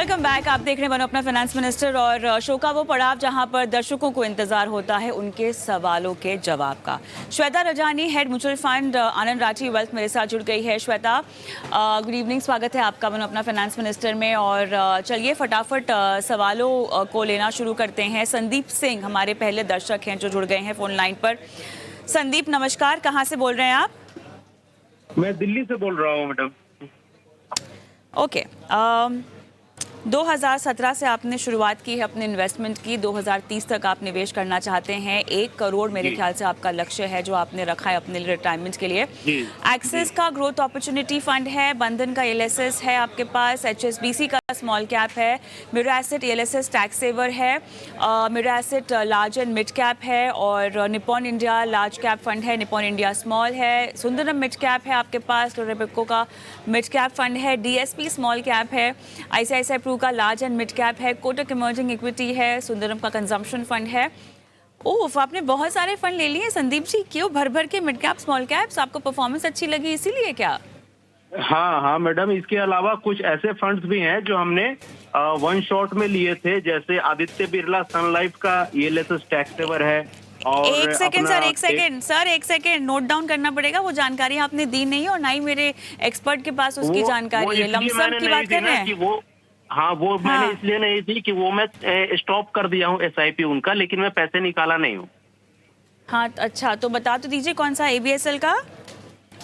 Welcome back. आप देख रहे हैं बनो अपना फाइनेंस मिनिस्टर और शो का वो पड़ाव जहां पर दर्शकों को इंतजार होता है उनके सवालों के जवाब का। Shweta Rajani, head mutual fund Anand Rathi wealth, मेरे साथ जुड़ गई है। श्वेता, गुड इवनिंग, स्वागत है आपका बनो अपना फाइनेंस मिनिस्टर में। और चलिए फटाफट सवालों को लेना शुरू करते हैं। संदीप सिंह हमारे पहले दर्शक हैं जो जुड़ गए हैं फोन लाइन पर। संदीप नमस्कार, कहाँ से बोल रहे हैं आप? मैं दिल्ली से बोल रहा हूँ मैडम। ओके, 2017 से आपने शुरुआत की है अपने इन्वेस्टमेंट की। 2030 तक आप निवेश करना चाहते हैं। 1 करोड़ मेरे ख्याल से आपका लक्ष्य है जो आपने रखा है अपने रिटायरमेंट के लिए। एक्सिस का ग्रोथ अपॉर्चुनिटी फंड है, बंधन का एलएसएस है आपके पास, एचएसबीसी का स्मॉल कैप है, Mirae asset LSS tax saver है, Mirae asset large and mid cap है, और Nippon India large cap fund है, निपॉन इंडिया स्मॉल है, सुंदरम मिड कैप है आपके पास, रेबेको का मिड कैप फंड है, डीएसपी स्मॉल कैप है, आईसीआईसीआई प्रू का लार्ज एंड मिड कैप है, कोटक इमर्जिंग इक्विटी है, सुंदरम का कंजम्पशन फंड है। ओह, आपने बहुत सारे फंड ले लिए संदीप जी। क्यों भर भर के मिड कैप स्मॉल कैप्स? आपको परफॉर्मेंस अच्छी लगी इसीलिए क्या? हाँ मैडम, इसके अलावा कुछ ऐसे फंड्स भी हैं जो हमने वन शॉट में लिए थे, जैसे आदित्य बिरला सन लाइफ का ईएलएसएस टैक्स सेवर है। और एक सेकंड सर, एक सेकंड नोट डाउन करना पड़ेगा। वो जानकारी आपने दी नहीं और ना ही मेरे एक्सपर्ट के पास उसकी जानकारी है। लमसम की बात कर रहे हैं? वो मैंने इसलिए नहीं थी कि वो मैं स्टॉप कर दिया हूँ एसआईपी उनका, लेकिन मैं पैसे निकाला नहीं हूँ। हाँ अच्छा, तो बता तो दीजिए कौन सा एबीएसएल का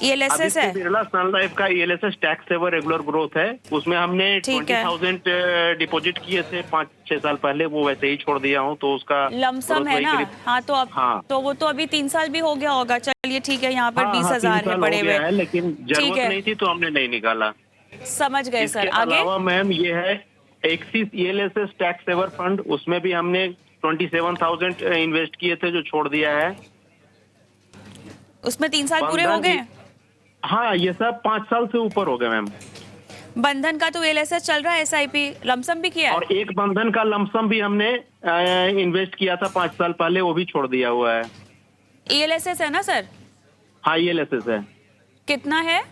ईएलएसएस है? बिरला सन लाइफ का ELSS tax saver regular growth है। उसमें हमने 20,000 डिपॉजिट किए थे 5-6 साल पहले, वो वैसे ही छोड़ दिया हूँ। तो उसका लमसम है ना? हाँ तो अब तो वो तो अभी 3 साल भी हो गया होगा। चलिए ठीक है, यहाँ पर 20,000 है पड़े हुए, लेकिन जरूरत नहीं थी तो हमने नहीं निकाला। समझ गए सर। आगे अलावा मैम ये है Axis ELSS tax saver fund, उसमें भी हमने 27,000 इन्वेस्ट किए थे जो छोड़ दिया है। उसमें 3 साल पूरे हो गए? हाँ, ये सब 5 साल से ऊपर हो गए मैम। बंधन का तो एलएसएस चल रहा है, एसआईपी लमसम भी किया है? और एक बंधन का लमसम भी हमने इन्वेस्ट किया था 5 साल पहले, वो भी छोड़ दिया हुआ है। ईएलएसएस है ना सर? हाँ, ईएलएसएस है। कितना है?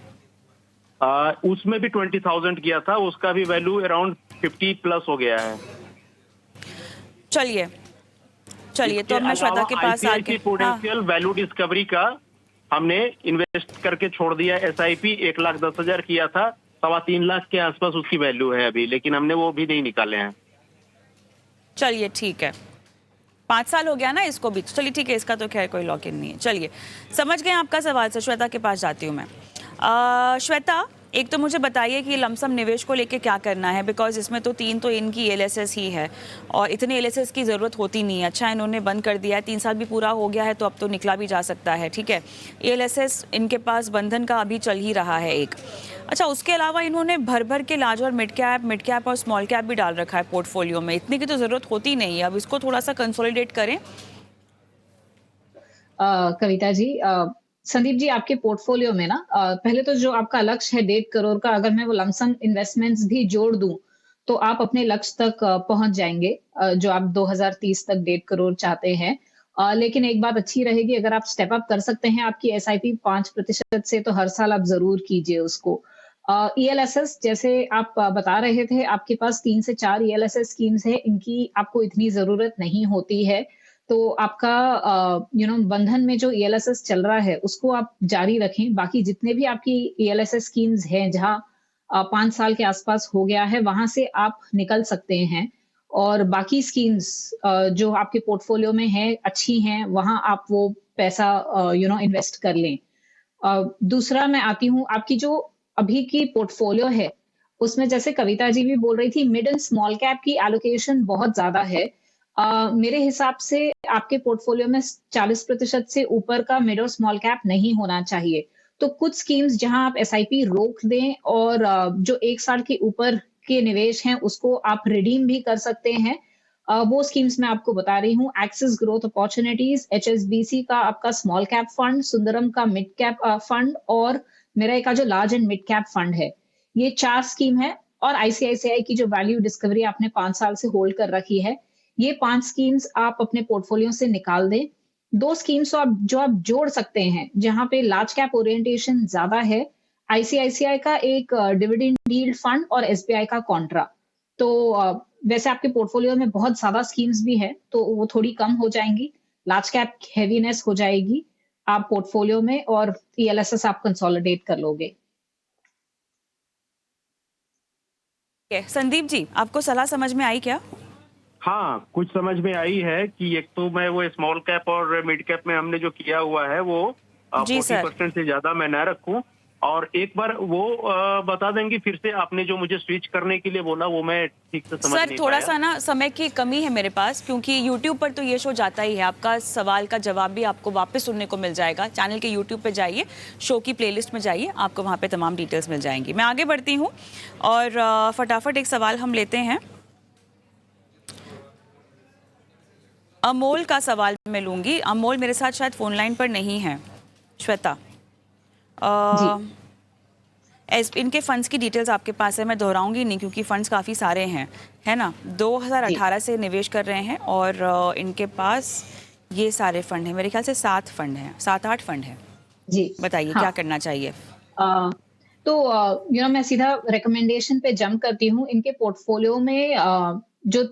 उसमें भी 20,000 किया था, उसका भी वैल्यू अराउंड 50 प्लस हो गया है। चलिए तो मैं श्वेता के पास आके पोटेंशियल वैल्यू डिस्कवरी का हमने इन्वेस्ट करके छोड़ दिया। एसआईपी 1,10,000 किया था, 3.25 लाख के आसपास उसकी वैल्यू है अभी, लेकिन हमने वो भी नहीं निकाले हैं। चलिए ठीक है, 5 साल हो गया ना इसको भी। चलिए ठीक है, इसका तो खैर कोई लॉक इन नहीं है। चलिए समझ गए आपका सवाल से। श्वेता के पास जाती हूँ मैं। श्वेता, एक तो मुझे बताइए कि लमसम निवेश को लेके क्या करना है, बिकॉज इसमें तो 3 तो इनकी एलएसएस ही है और इतने एलएसएस की ज़रूरत होती नहीं है। अच्छा इन्होंने बंद कर दिया है, 3 साल भी पूरा हो गया है तो अब तो निकला भी जा सकता है। ठीक है, एलएसएस इनके पास बंधन का अभी चल ही रहा है एक। अच्छा, उसके अलावा इन्होंने भर भर के लार्ज और मिड कैप और स्मॉल कैप भी डाल रखा है पोर्टफोलियो में। इतनी की तो ज़रूरत होती नहीं है, अब इसको थोड़ा सा कंसोलिडेट करें। कविता जी, संदीप जी, आपके पोर्टफोलियो में ना पहले तो जो आपका लक्ष्य है 1.5 करोड़ का, अगर मैं वो लमसम इन्वेस्टमेंट्स भी जोड़ दूं तो आप अपने लक्ष्य तक पहुंच जाएंगे, जो आप 2030 तक 1.5 करोड़ चाहते हैं। लेकिन एक बात अच्छी रहेगी, अगर आप स्टेप अप कर सकते हैं आपकी एसआईपी 5% से, तो हर साल आप जरूर कीजिए उसको। ईएलएसएस जैसे आप बता रहे थे, आपके पास 3 से 4 ईएलएसएस स्कीम्स है, इनकी आपको इतनी जरूरत नहीं होती है। तो आपका बंधन में जो ईएलएसएस चल रहा है उसको आप जारी रखें। बाकी जितने भी आपकी ईएलएसएस स्कीम्स हैं जहां 5 साल के आसपास हो गया है, वहां से आप निकल सकते हैं। और बाकी स्कीम्स जो आपके पोर्टफोलियो में है अच्छी हैं, वहां आप वो पैसा इन्वेस्ट कर लें। दूसरा मैं आती हूँ, आपकी जो अभी की पोर्टफोलियो है उसमें जैसे कविता जी भी बोल रही थी, मिड एंड स्मॉल कैप की एलोकेशन बहुत ज्यादा है। मेरे हिसाब से आपके पोर्टफोलियो में 40% से ऊपर का मिड और स्मॉल कैप नहीं होना चाहिए। तो कुछ स्कीम्स जहां आप एसआईपी रोक दें और जो 1 साल के ऊपर के निवेश हैं उसको आप रिडीम भी कर सकते हैं। वो स्कीम्स मैं आपको बता रही हूँ। एक्सिस ग्रोथ अपॉर्चुनिटीज, एचएसबीसी का आपका स्मॉल कैप फंड, सुंदरम का मिड कैप फंड और मेरा का जो large and mid cap fund है, ये 4 स्कीम है। और आईसीआईसीआई की जो वैल्यू डिस्कवरी आपने 5 साल से होल्ड कर रखी है, ये 5 स्कीम्स आप अपने पोर्टफोलियो से निकाल दें। 2 स्कीम्स जो आप जोड़ सकते हैं जहां पे लार्ज कैप ओरिएंटेशन ज्यादा है, आईसीआईसीआई का एक डिविडेंड यील्ड फंड और एसबीआई का कॉन्ट्रा। तो वैसे आपके पोर्टफोलियो में बहुत ज़्यादा स्कीम्स भी हैं, तो वो थोड़ी कम हो जाएँगी। लार्ज कैप हेवीनेस हो जाएगी आप पोर्टफोलियो में और ईएलएसएस आप कंसोलिडेट कर लोगे। संदीप जी, आपको सलाह समझ में आई क्या? हाँ, कुछ समझ में आई है कि एक तो मैं वो स्मॉल कैप और मिड कैप में हमने जो किया हुआ है वो जी सर। 40% से ज्यादा मैं न रखूं। और एक बार वो बता देंगे फिर से, आपने जो मुझे स्विच करने के लिए बोला वो मैं ठीक से समझ सर नहीं थोड़ा पाया। सा ना समय की कमी है मेरे पास, क्योंकि YouTube पर तो ये शो जाता ही है। आपका सवाल का जवाब भी आपको वापस सुनने को मिल जाएगा। चैनल के YouTube पे जाइए, शो की प्लेलिस्ट में जाइए, आपको वहाँ पे तमाम डिटेल्स मिल जाएंगी। मैं आगे बढ़ती हूँ और फटाफट एक सवाल हम लेते हैं। अमोल का सवाल मैं लूंगी। अमोल मेरे साथ शायद फोन लाइन पर नहीं है। श्वेता, जी। इनके फंड्स की डिटेल्स आपके पास है, मैं दोहराऊंगी नहीं क्योंकि फंड्स काफ़ी सारे हैं, है ना। 2018 से निवेश कर रहे हैं और इनके पास ये सारे फंड हैं। मेरे ख्याल से 7 फंड हैं, 7-8 फंड हैं। जी। बताइए हाँ। क्या करना चाहिए? तो मैं सीधा रिकमेंडेशन पे जंप करती हूँ। इनके पोर्टफोलियो में जो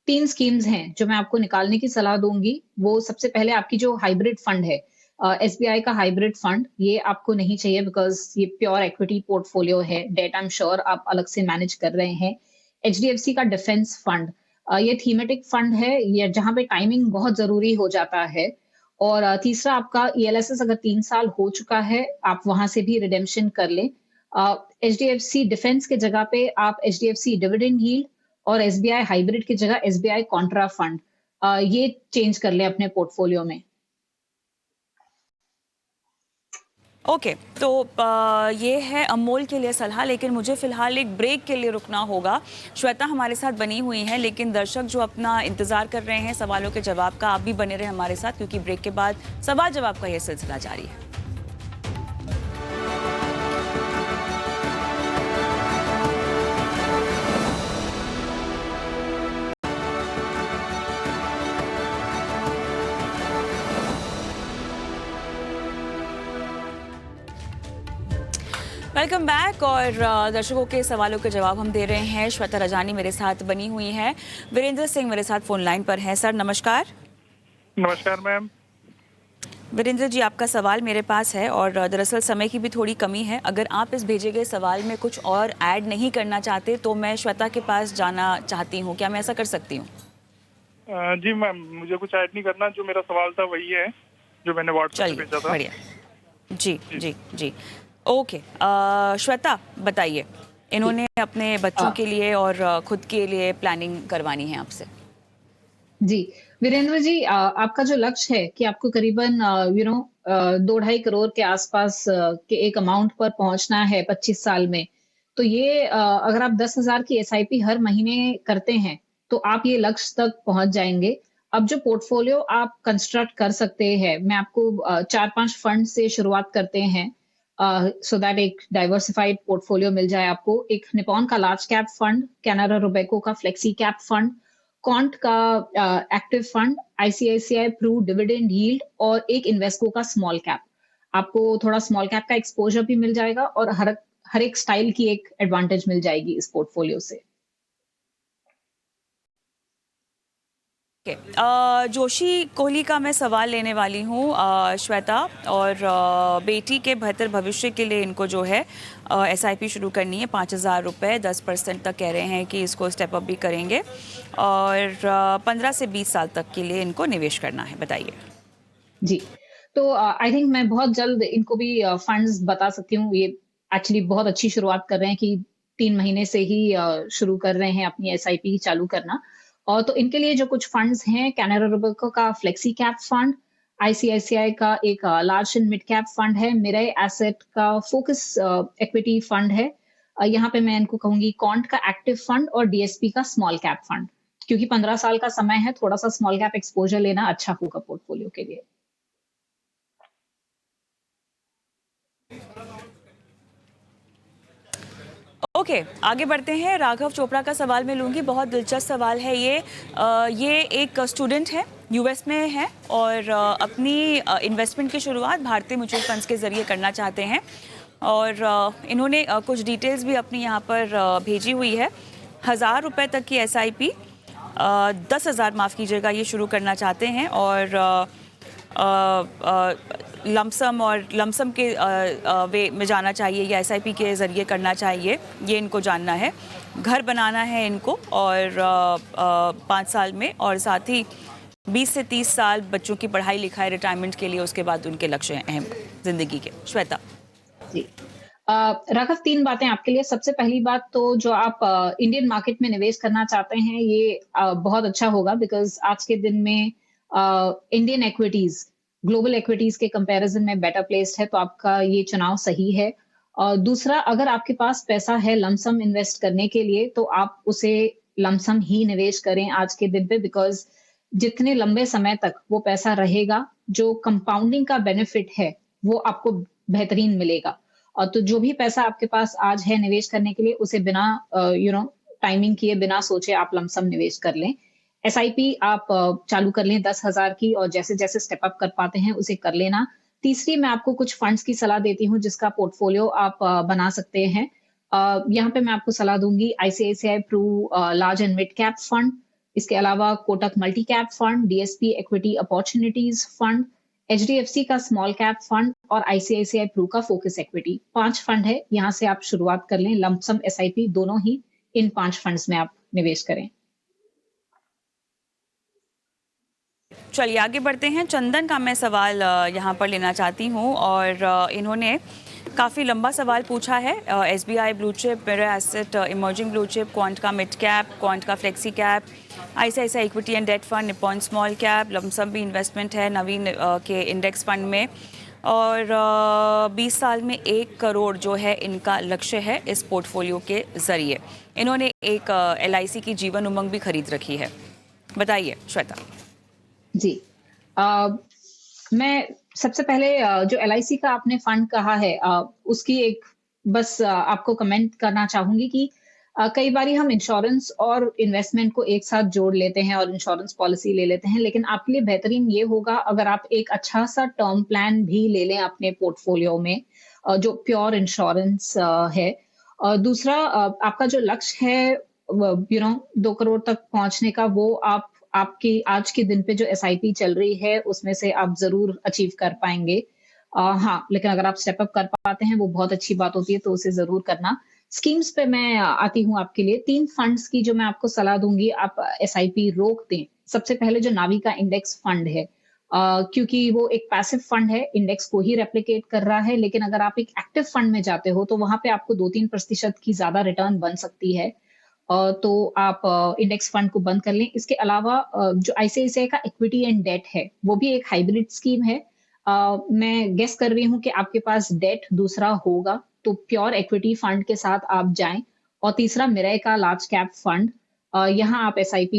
3 स्कीम्स हैं, जो मैं आपको निकालने की सलाह दूँगी, वो सबसे पहले आपकी जो हाइब्रिड फंड है, एसबीआई का हाइब्रिड फंड, ये आपको नहीं चाहिए बिकॉज़ ये प्योर इक्विटी पोर्टफोलियो है। डेट आई एम श्योर आप अलग से मैनेज कर रहे हैं। एचडीएफसी का डिफेंस फंड, ये थीमेटिक फंड है, ये जहाँ पे टाइमिंग बहुत ज़रूरी हो जाता है। और तीसरा आपका ईएलएसएस अगर 3 साल हो चुका है, आप वहाँ से भी रिडेम्पशन कर लें। एचडीएफसी डिफेंस के जगह पे आप एचडीएफसी डिविडेंड यील्ड और एसबीआई हाइब्रिड की जगह एसबीआई कॉन्ट्रा फंड ये चेंज कर लें अपने पोर्टफोलियो में। ओके, तो ये है अमोल के लिए सलाह, लेकिन मुझे फिलहाल एक ब्रेक के लिए रुकना होगा। श्वेता हमारे साथ बनी हुई हैं, लेकिन दर्शक जो अपना इंतजार कर रहे हैं सवालों के जवाब का, आप भी बने रहे हमारे साथ क्योंकि ब्रेक के बाद सवाल जवाब का यह सिलसिला जारी है। Welcome back. और दर्शकों के सवालों के जवाब हम दे रहे हैं। श्वेता रजानी मेरे साथ बनी हुई हैं, वीरेंद्र सिंह मेरे साथ फोन लाइन पर हैं। सर नमस्कार। नमस्कार मैम। वीरेंद्र जी, आपका सवाल मेरे पास है और दरअसल समय की भी थोड़ी कमी है। अगर आप इस भेजे गए सवाल में कुछ और ऐड नहीं करना चाहते तो मैं श्वेता के पास जाना चाहती हूँ, क्या मैं ऐसा कर सकती हूँ? जी मैम, मुझे कुछ ऐड नहीं करना, जो मेरा सवाल था वही है जो मैंने व्हाट्सएप पे भेजा था। बढ़िया। जी जी जी, ओके। श्वेता बताइए, इन्होंने अपने बच्चों के लिए और खुद के लिए प्लानिंग करवानी है आपसे। जी, वीरेंद्र जी, आपका जो लक्ष्य है कि आपको करीबन 2 ढाई करोड़ के आसपास के एक अमाउंट पर पहुंचना है 25 साल में। तो ये अगर आप 10,000 की एसआईपी हर महीने करते हैं, तो आप ये लक्ष्य तक पहुंच जाएंगे। अब जो पोर्टफोलियो आप कंस्ट्रक्ट कर सकते हैं, मैं आपको 4-5 फंड से शुरुआत करते हैं सो दैट एक डाइवर्सिफाइड पोर्टफोलियो मिल जाए आपको। एक निपॉन का large cap fund, Canara Robeco का फ्लेक्सी कैप फंड, कॉन्ट का active fund, ICICI pru dividend yield और एक इन्वेस्को का स्मॉल कैप। आपको थोड़ा स्मॉल कैप का एक्सपोजर भी मिल जाएगा और हर एक स्टाइल की एक एडवांटेज मिल जाएगी इस पोर्टफोलियो से। जोशी कोहली का मैं सवाल लेने वाली हूँ श्वेता, और बेटी के बेहतर भविष्य के लिए इनको जो है एसआईपी शुरू करनी है। 5,000 रुपये, 10% तक कह रहे हैं कि इसको स्टेप अप भी करेंगे और 15 से 20 साल तक के लिए इनको निवेश करना है। बताइए। जी, तो आई थिंक मैं बहुत जल्द इनको भी फंड्स बता सकती हूँ। ये एक्चुअली बहुत अच्छी शुरुआत कर रहे हैं कि 3 महीने से ही शुरू कर रहे हैं अपनी एसआईपी चालू करना। और तो इनके लिए जो कुछ फंड्स हैं, कैनारा रोबेको का फ्लेक्सी कैप फंड, आईसीआईसीआई का एक large and mid cap fund है, मिराई एसेट का फोकस इक्विटी फंड है। यहाँ पे मैं इनको कहूंगी कॉन्ट का एक्टिव फंड और डीएसपी का स्मॉल कैप फंड, क्योंकि 15 साल का समय है, थोड़ा सा स्मॉल कैप एक्सपोजर लेना अच्छा होगा पोर्टफोलियो के लिए। ओके, आगे बढ़ते हैं। राघव चोपड़ा का सवाल मैं लूँगी। बहुत दिलचस्प सवाल है ये एक स्टूडेंट है, यूएस में है और अपनी इन्वेस्टमेंट की शुरुआत भारतीय म्यूचुअल फंड्स के ज़रिए करना चाहते हैं और इन्होंने कुछ डिटेल्स भी अपनी यहाँ पर भेजी हुई है। 1,000 रुपए तक की SIP 10,000 माफ़ कीजिएगा ये शुरू करना चाहते हैं और लमसम और लमसम के वे में जाना चाहिए या SIP के ज़रिए करना चाहिए, ये इनको जानना है। घर बनाना है इनको और 5 साल में, और साथ ही 20 से 30 साल बच्चों की पढ़ाई लिखाई रिटायरमेंट के लिए, उसके बाद उनके लक्ष्य हैं अहम जिंदगी के। श्वेता जी राघव, 3 बातें आपके लिए। सबसे पहली बात तो जो आप इंडियन मार्केट में निवेश करना चाहते हैं ये बहुत अच्छा होगा, बिकॉज आज के दिन में इंडियन एक्विटीज ग्लोबल एक्विटीज के कंपैरिजन में बेटर प्लेस्ड है, तो आपका ये चुनाव सही है। और दूसरा, अगर आपके पास पैसा है लमसम इन्वेस्ट करने के लिए तो आप उसे लमसम ही निवेश करें आज के दिन पे, बिकॉज जितने लंबे समय तक वो पैसा रहेगा, जो कंपाउंडिंग का बेनिफिट है वो आपको बेहतरीन मिलेगा। और तो जो भी पैसा आपके पास आज है निवेश करने के लिए, उसे बिना टाइमिंग किए, बिना सोचे आप लमसम निवेश कर लें। SIP आप चालू कर लें 10,000 की, और जैसे जैसे स्टेप अप कर पाते हैं उसे कर लेना। तीसरी, मैं आपको कुछ फंड्स की सलाह देती हूँ जिसका पोर्टफोलियो आप बना सकते हैं। यहाँ पे मैं आपको सलाह दूंगी ICICI pru large and mid cap fund, इसके अलावा Kotak multi cap fund, DSP equity opportunities fund, HDFC का स्मॉल कैप फंड और ICICI प्रू का फोकस इक्विटी। 5 फंड है, यहाँ से आप शुरुआत कर लें। लमसम SIP दोनों ही इन 5 फंड्स में आप निवेश करें। चलिए आगे बढ़ते हैं। चंदन का मैं सवाल यहाँ पर लेना चाहती हूँ और इन्होंने काफ़ी लंबा सवाल पूछा है। SBI blue chip, Mirae asset emerging blue chip, Quant का मिड कैप, क्वांट का flexi cap, ICICI equity and debt fund, Nippon small cap, lump sum भी इन्वेस्टमेंट है नवीन के इंडेक्स फंड में, और 20 साल में 1 करोड़ जो है इनका लक्ष्य है इस पोर्टफोलियो के ज़रिए। इन्होंने एक LIC की जीवन उमंग भी खरीद रखी है। बताइए श्वेता। जी मैं सबसे पहले जो LIC का आपने फंड कहा है उसकी एक बस आपको कमेंट करना चाहूंगी कि कई बारी हम इंश्योरेंस और इन्वेस्टमेंट को एक साथ जोड़ लेते हैं और इंश्योरेंस पॉलिसी ले लेते हैं, लेकिन आपके लिए बेहतरीन ये होगा अगर आप एक अच्छा सा टर्म प्लान भी ले लें अपने पोर्टफोलियो में, जो प्योर इंश्योरेंस है। दूसरा, आपका जो लक्ष्य है 2 करोड़ तक पहुंचने का, वो आपकी आज के दिन पे जो SIP चल रही है उसमें से आप जरूर अचीव कर पाएंगे। हाँ, लेकिन अगर आप स्टेप अप कर पाते हैं वो बहुत अच्छी बात होती है, तो उसे जरूर करना। स्कीम्स पे मैं आती हूँ आपके लिए। 3 फंड्स की जो मैं आपको सलाह दूंगी, आप SIP रोक दें। सबसे पहले जो नावी का इंडेक्स फंड है, क्योंकि वो एक पैसिव फंड है, इंडेक्स को ही रेप्लिकेट कर रहा है, लेकिन अगर आप एक एक्टिव फंड में जाते हो तो वहां पे आपको 2-3% की ज्यादा रिटर्न बन सकती है। तो आप इंडेक्स फंड को बंद कर लें। इसके अलावा जो ICICI का इक्विटी एंड डेट है वो भी एक हाइब्रिड स्कीम है। मैं गेस कर रही हूँ कि आपके पास डेट दूसरा होगा, तो प्योर इक्विटी फंड के साथ आप जाएं। और तीसरा, मिराई का लार्ज कैप फंड, यहाँ आप SIP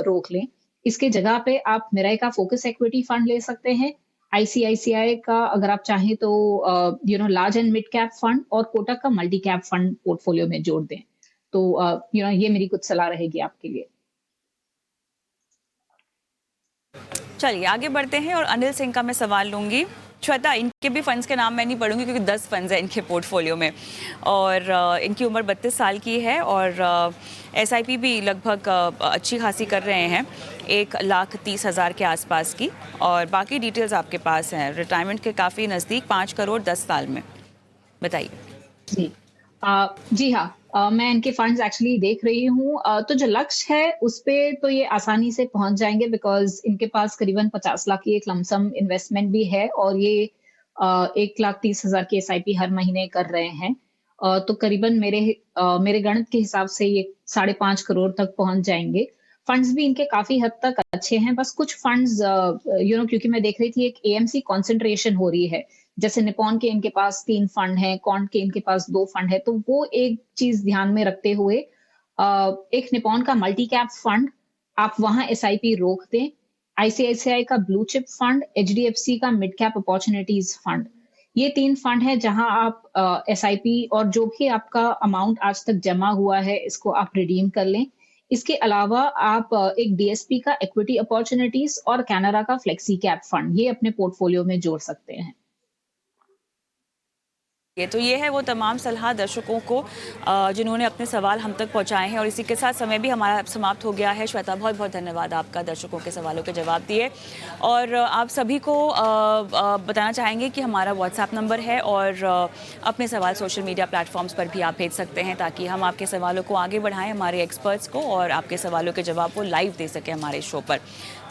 रोक लें। इसके जगह पे आप मिराई का फोकस इक्विटी फंड ले सकते हैं। ICICI का अगर आप चाहें तो large and mid cap fund और कोटक का मल्टी कैप फंड पोर्टफोलियो में जोड़ दें। तो ये मेरी कुछ सलाह रहेगी आपके लिए। चलिए आगे बढ़ते हैं और अनिल सिंह का मैं सवाल लूंगी। श्वेता, इनके भी फंड्स के नाम मैं नहीं पढ़ूंगी क्योंकि 10 फंड्स हैं इनके पोर्टफोलियो में, और इनकी उम्र 32 साल की है और SIP भी लगभग अच्छी खासी कर रहे हैं, 1,30,000 के आसपास की, और बाकी डिटेल्स आपके पास हैं। रिटायरमेंट के काफ़ी नज़दीक, 5 करोड़ 10 साल में। बताइए। जी जी हाँ, मैं इनके फंड्स एक्चुअली देख रही हूँ। तो जो लक्ष्य है उस पे तो ये आसानी से पहुंच जाएंगे, बिकॉज इनके पास करीबन 50 लाख की एक लमसम इन्वेस्टमेंट भी है और ये 1,30,000 की SIP हर महीने कर रहे हैं। तो करीबन मेरे गणित के हिसाब से ये 5.5 करोड़ तक पहुंच जाएंगे। फंड्स भी इनके काफी हद तक अच्छे हैं। बस कुछ फंड्स क्योंकि मैं देख रही थी एक AMC कॉन्सेंट्रेशन हो रही है, जैसे निपॉन के इनके पास 3 फंड हैं, क्वांट के इनके पास 2 फंड है, तो वो एक चीज ध्यान में रखते हुए एक निपॉन का मल्टी कैप फंड आप वहां SIP रोक दें। ICICI का ब्लू चिप फंड, HDFC का मिड कैप अपॉर्चुनिटीज फंड, ये 3 फंड है जहां आप SIP और जो भी आपका अमाउंट आज तक जमा हुआ है इसको आप रिडीम कर लें। इसके अलावा आप एक DSP का इक्विटी अपॉर्चुनिटीज और कैनरा का फ्लेक्सी कैप फंड, ये अपने पोर्टफोलियो में जोड़ सकते हैं। तो ये है वो तमाम सलाह दर्शकों को जिन्होंने अपने सवाल हम तक पहुंचाए हैं। और इसी के साथ समय भी हमारा समाप्त हो गया है। श्वेता, बहुत बहुत धन्यवाद आपका दर्शकों के सवालों के जवाब दिए। और आप सभी को बताना चाहेंगे कि हमारा व्हाट्सएप नंबर है और अपने सवाल सोशल मीडिया प्लेटफॉर्म्स पर भी आप भेज सकते हैं, ताकि हम आपके सवालों को आगे बढ़ाएं हमारे एक्सपर्ट्स को, और आपके सवालों के जवाब को लाइव दे सकें हमारे शो पर।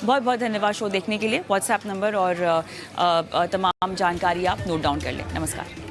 बहुत बहुत धन्यवाद शो देखने के लिए। व्हाट्सएप नंबर और तमाम जानकारी आप नोट डाउन कर लें। नमस्कार।